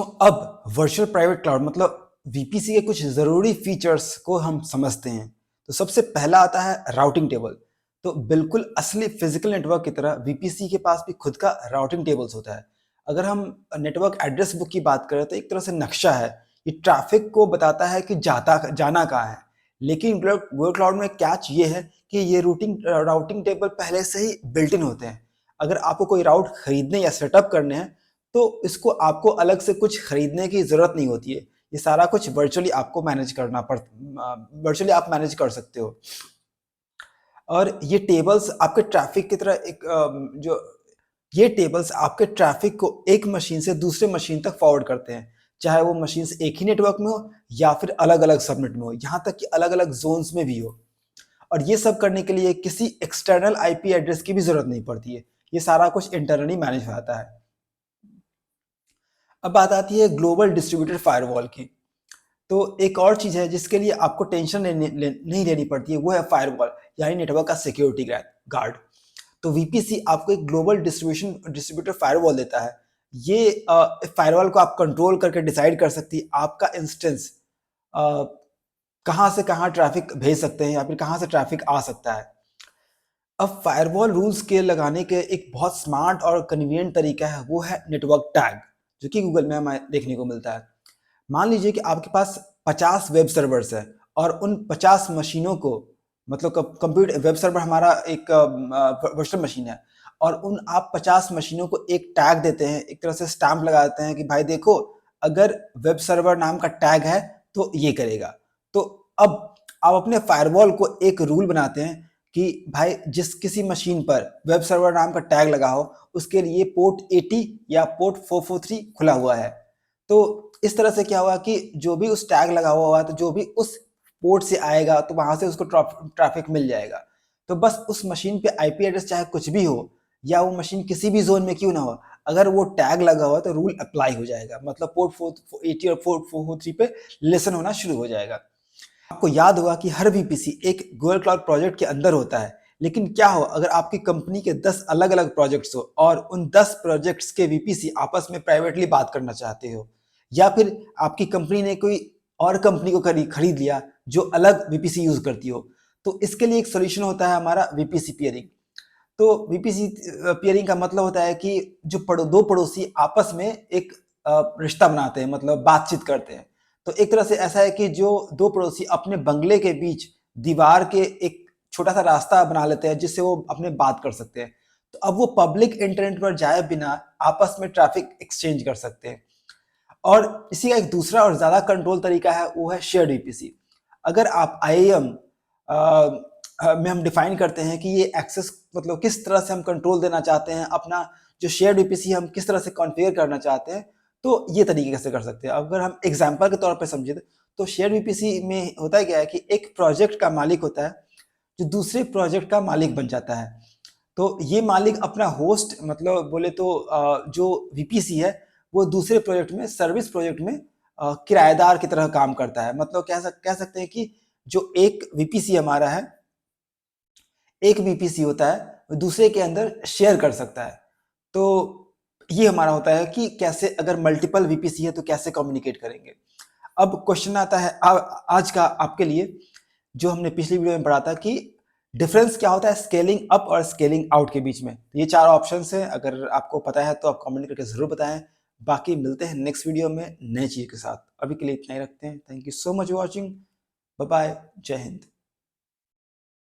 तो अब virtual private cloud मतलब वीपीसी के कुछ ज़रूरी फीचर्स को हम समझते हैं। तो सबसे पहला आता है राउटिंग टेबल। तो बिल्कुल असली फिजिकल नेटवर्क की तरह वीपीसी के पास भी खुद का राउटिंग टेबल्स होता है। अगर हम नेटवर्क एड्रेस बुक की बात करें तो एक तरह से नक्शा है। ये ट्रैफिक को बताता है कि जाना कहाँ है। लेकिन गूगल क्लाउड में कैच ये है कि ये राउटिंग टेबल पहले से ही बिल्ट इन होते हैं। अगर आपको कोई राउट खरीदने या सेटअप करने हैं तो इसको आपको अलग से कुछ खरीदने की ज़रूरत नहीं होती है। ये सारा कुछ वर्चुअली आपको वर्चुअली आप मैनेज कर सकते हो। और ये टेबल्स आपके ट्रैफिक की तरह ये टेबल्स आपके ट्रैफिक को एक मशीन से दूसरे मशीन तक फॉरवर्ड करते हैं, चाहे वो मशीन से एक ही नेटवर्क में हो या फिर अलग-अलग सबनेट में हो, यहाँ तक कि अलग-अलग ज़ोन्स में भी हो। और ये सब करने के लिए किसी एक्सटर्नल आईपी एड्रेस की भी ज़रूरत नहीं पड़ती है। ये सारा कुछ इंटरनली मैनेज हो जाता है। अब बात आती है ग्लोबल डिस्ट्रीब्यूटेड फायरवॉल की। तो एक और चीज़ है जिसके लिए आपको टेंशन नहीं लेनी पड़ती है, वो है फायरवॉल यानी नेटवर्क का सिक्योरिटी गार्ड। तो वीपीसी आपको एक ग्लोबल डिस्ट्रीब्यूटर फायरवॉल देता है। ये फायरवॉल को आप कंट्रोल करके डिसाइड कर सकती है आपका इंस्टेंस कहाँ से कहाँ ट्रैफिक भेज सकते हैं या फिर कहाँ से ट्रैफिक आ सकता है। अब फायरवॉल रूल्स के लगाने के एक बहुत स्मार्ट और कन्वीनियंट तरीका है, वो है नेटवर्क टैग, जो कि गूगल में हमें देखने को मिलता है। मान लीजिए कि आपके पास 50 वेब सर्वर्स है और उन 50 मशीनों को मतलब कंप्यूटर वेब सर्वर हमारा एक वर्चुअल मशीन है और उन आप 50 मशीनों को एक टैग देते हैं, एक तरह से स्टैंप लगा देते हैं कि भाई देखो, अगर वेब सर्वर नाम का टैग है तो ये करेगा। तो अब आप अपने फायरवॉल को एक रूल बनाते हैं कि भाई जिस किसी मशीन पर वेब सर्वर नाम का टैग लगा हो उसके लिए पोर्ट 80 या पोर्ट 443 खुला हुआ है। तो इस तरह से क्या हुआ कि जो भी उस टैग लगा हुआ है तो जो भी उस पोर्ट से आएगा तो वहां से उसको ट्रैफिक मिल जाएगा। तो बस उस मशीन पे आईपी एड्रेस चाहे कुछ भी हो या वो मशीन किसी भी जोन में क्यों ना हो, अगर वो टैग लगा हुआ तो रूल अप्लाई हो जाएगा, मतलब पोर्ट 480 और पोर्ट 443 पे लिसन होना शुरू हो जाएगा। आपको याद होगा कि हर वीपीसी एक गूगल क्लाउड प्रोजेक्ट के अंदर होता है। लेकिन क्या हो अगर आपकी कंपनी के 10 अलग-अलग प्रोजेक्ट्स हो और उन 10 प्रोजेक्ट्स के वीपीसी आपस में प्राइवेटली बात करना चाहते हो, या फिर आपकी कंपनी ने कोई और कंपनी को खरीद लिया जो अलग वीपीसी यूज करती हो। तो इसके लिए एक सोल्यूशन होता है हमारा वीपीसी पियरिंग। तो वीपीसी पियरिंग का मतलब होता है कि जो दो पड़ोसी आपस में एक रिश्ता बनाते हैं, मतलब बातचीत करते हैं। तो एक तरह से ऐसा है कि जो दो पड़ोसी अपने बंगले के बीच दीवार के एक छोटा सा रास्ता बना लेते हैं जिससे वो अपने बात कर सकते हैं। तो अब वो पब्लिक इंटरनेट पर जाए बिना आपस में ट्रैफिक एक्सचेंज कर सकते हैं। और इसी का एक दूसरा और ज्यादा कंट्रोल तरीका है, वो है शेयर्ड वीपीसी। अगर आप आईएएम में हम डिफाइन करते हैं कि ये एक्सेस मतलब किस तरह से हम कंट्रोल देना चाहते हैं, अपना जो शेयर्ड वीपीसी हम किस तरह से कॉन्फ़िगर करना चाहते हैं, तो ये तरीके से कर सकते हैं। अगर हम एग्जांपल के तौर पे समझे तो शेयर्ड वीपीसी में होता क्या है कि एक प्रोजेक्ट का मालिक होता है जो दूसरे प्रोजेक्ट का मालिक बन जाता है। तो ये मालिक अपना होस्ट मतलब बोले तो जो वीपीसी है वो दूसरे प्रोजेक्ट में सर्विस प्रोजेक्ट में किराएदार की तरह काम करता है। मतलब कह सकते हैं कि जो एक वीपीसी हमारा है, एक वीपीसी होता है दूसरे के अंदर शेयर कर सकता है। तो ये हमारा होता है कि कैसे अगर मल्टीपल वीपीसी है तो कैसे कम्युनिकेट करेंगे। अब क्वेश्चन आता है आज का आपके लिए, जो हमने पिछली वीडियो में पढ़ा था कि डिफरेंस क्या होता है स्केलिंग अप और स्केलिंग आउट के बीच में। ये चार ऑप्शंस हैं, अगर आपको पता है तो आप कमेंट करके जरूर बताएं। बाकी मिलते हैं नेक्स्ट वीडियो में नई चीज के साथ। अभी के लिए इतना ही रखते हैं। Thank you so much watching. Bye bye. Jai Hind.